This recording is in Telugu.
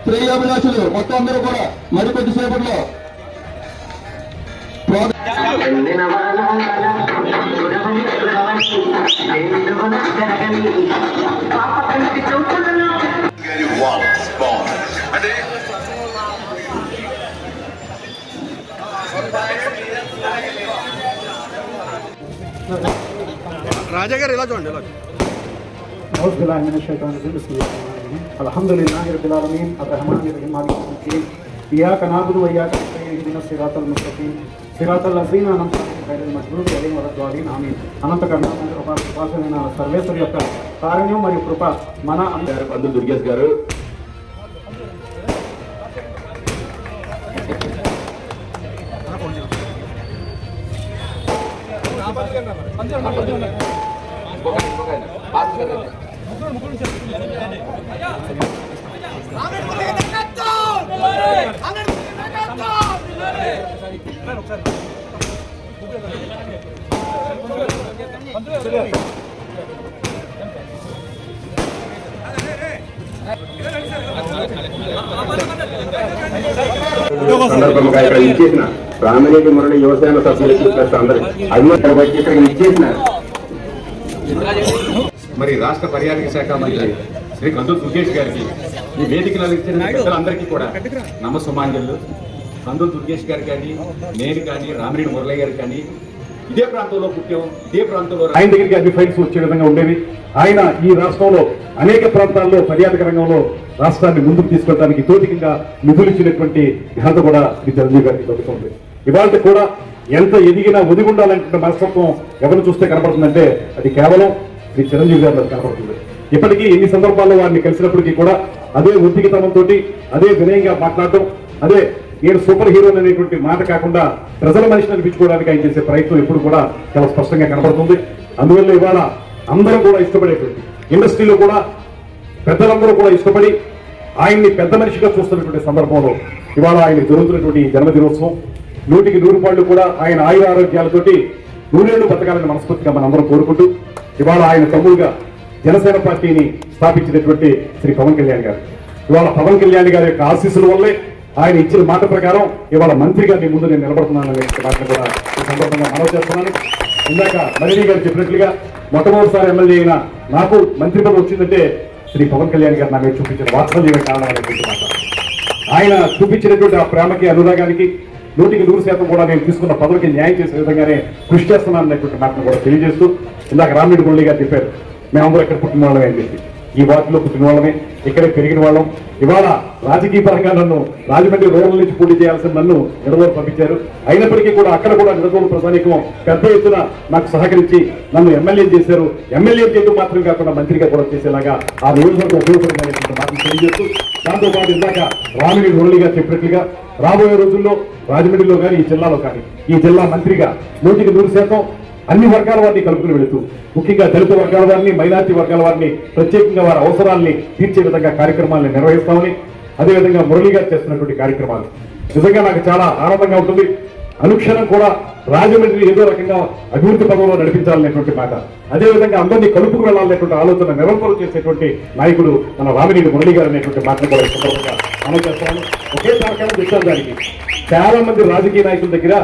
శ్రేయాభిలాషులు మొత్తం అందరూ కూడా మరికొద్ది సేపట్లో రాజా గారు ఇలా చూడండి అల్హమ్దులిల్లాహి రబ్బిల్ ఆలమీన్ అర్రహమానిర్ రహీమ్ మాలికి యౌమిద్దీన్ ఇయ్యాక నఅబుదు వ ఇయ్యాక నస్తഈన్ ఇహ్దినస్ సిరాతల్ ముస్తఖీమ్ సిరాతల్ లజీన అన్అమ్త అలైహిం గైరిల్ మగ్డూబి అలైహిం వలద్దాలీన్ ఆమీన్. అనంత కరుణామయ కృపాసమైన సర్వేశ్వరి యొక్క కారుణ్యం మరియు కృప మన అందరి పంతులు దుర్గేష్ గారు సందర్భంగా ఇక్కడ ఇచ్చేసిన రామిరెడ్డి మురళి యువసేన సభ్యులకి ప్లస్ అందరూ అభిమానులు వచ్చి ఇక్కడ ఇచ్చేసిన మరి రాష్ట్ర పర్యాటక శాఖ మంత్రి శ్రీ కందులు దుర్గేష్ గారికి ఈ వేదికలు ఇచ్చిన పెద్దలందరికీ కూడా నమస్సుమాంజలు. కందులు దుర్గేష్ గారు కానీ నేను కానీ రామిరెడ్డి మురళి గారు కానీ ఇదే ప్రాంతంలో పుట్టాం, ఇదే ప్రాంతంలో ఆయన దగ్గరికి అన్ని ఫైల్స్ వచ్చే విధంగా ఉండేవి. ఆయన ఈ రాష్ట్రంలో అనేక ప్రాంతాల్లో పర్యాటక రంగంలో రాష్ట్రాన్ని ముందుకు తీసుకెళ్ళడానికి తోటికంగా నిధులు ఇచ్చినటువంటి ఘనత కూడా శ్రీ చిరంజీవి గారికి దొరుకుతుంది. ఇవాళ కూడా ఎంత ఎదిగినా ఒదిగి ఉండాలనుకుంటే మనస్తత్వం ఎవరు చూస్తే కనపడుతుందంటే అది కేవలం శ్రీ చిరంజీవి గారిలో కనపడుతుంది. ఇప్పటికీ ఎన్ని సందర్భాల్లో వారిని కలిసినప్పటికీ కూడా అదే ఉద్దిగితనంతో అదే వినయంగా మాట్లాడటం, అదే నేను సూపర్ హీరో అనేటువంటి మాట కాకుండా ప్రజల మనిషిని అనిపించుకోవడానికి ఆయన చేసే ప్రయత్నం ఎప్పుడు కూడా చాలా స్పష్టంగా కనబడుతుంది. అందువల్ల ఇవాళ అందరూ కూడా ఇష్టపడేటువంటి ఇండస్ట్రీలో కూడా పెద్దలందరూ కూడా ఇష్టపడి ఆయన్ని పెద్ద మనిషిగా చూస్తున్నటువంటి సందర్భంలో ఇవాళ ఆయన జరుగుతున్నటువంటి జన్మదినోత్సవం 100కి 100 పాళ్ళు కూడా ఆయన ఆయుర ఆరోగ్యాలతోటి 100 ఏళ్లు బతకాలని మనస్ఫూర్తిగా మనందరం కోరుకుంటూ ఇవాళ ఆయన తమ్ముడుగా జనసేన పార్టీని స్థాపించినటువంటి శ్రీ పవన్ కళ్యాణ్ గారు, ఇవాళ పవన్ కళ్యాణ్ గారి యొక్క ఆశీస్సుల వల్లే ఆయన ఇచ్చిన మాట ప్రకారం ఇవాళ మంత్రిగా మీ ముందు నేను నిలబడుతున్నాననే మాటను కూడా ఈ సందర్భంగా మనవి చేస్తున్నాను. ఇందాక మరిని గారు చెప్పినట్లుగా మొట్టమొదటిసారి ఎమ్మెల్యే అయినా నాకు మంత్రి పదవి వచ్చిందంటే శ్రీ పవన్ కళ్యాణ్ గారు నా మీద చూపించిన వాత్సల్యమే కారణం అనేటువంటి మాట. ఆయన చూపించినటువంటి ఆ ప్రేమకి అనురాగానికి 100కి 100% కూడా నేను తీసుకున్న పదవికి న్యాయం చేసే విధంగానే కృషి చేస్తున్నాను అనేటువంటి మాటను కూడా తెలియజేస్తూ ఇందాక రామిరెడ్డి మురళి గారు చెప్పారు మేమందరూ ఎక్కడ పుట్టిన వాళ్ళమే అని చెప్పి. ఈ వార్డులో పుట్టిన వాళ్ళమే, ఇక్కడే పెరిగిన వాళ్ళం. ఇవాళ రాజకీయ పరంగా నన్ను రాజమండ్రి రూరల్ నుంచి పోటీ చేయాల్సిన నన్ను నిడదవోలు పంపించారు. అయినప్పటికీ కూడా అక్కడ కూడా నిడదవోలు ప్రజానీకం పెద్ద ఎత్తున నాకు సహకరించి నన్ను ఎమ్మెల్యే చేశారు. ఎమ్మెల్యే చేయడం మాత్రం కాకుండా మంత్రిగా కూడా చేసేలాగా ఆ నియోజకవర్గం ఉపయోగపడిందనేటువంటి మాటలు తెలియజేస్తూ దాంతోపాటు ఇందాక రామిరెడ్డి మురళి గారు చెప్పినట్లుగా రాబోయే రోజుల్లో రాజమండ్రిలో కానీ ఈ జిల్లాలో కానీ ఈ జిల్లా మంత్రిగా 100కి 100% అన్ని వర్గాల వారిని కలుపుకుని వెళుతూ ముఖ్యంగా దళిత వర్గాల వారిని, మైనార్టీ వర్గాల వారిని ప్రత్యేకంగా వారి అవసరాలని తీర్చే విధంగా కార్యక్రమాలను నిర్వహిస్తామని, అదేవిధంగా మురళి గారు చేస్తున్నటువంటి కార్యక్రమాలు నిజంగా నాకు చాలా ఆనందంగా ఉంటుంది. అనుక్షణం కూడా రాజమండ్రి ఏదో రకంగా అభివృద్ధి పదంలో నడిపించాలనేటువంటి మాట, అదేవిధంగా అందరినీ కలుపుకు వెళ్లాలనేటువంటి ఆలోచన నిరంతరం చేసేటువంటి నాయకుడు మన రామిరెడ్డి మురళి గారు అనేటువంటి మాటను కూడా సందర్భంగా అమలు చేస్తాను. ఒకే కారణం విషయం దానికి చాలా మంది రాజకీయ నాయకుల దగ్గర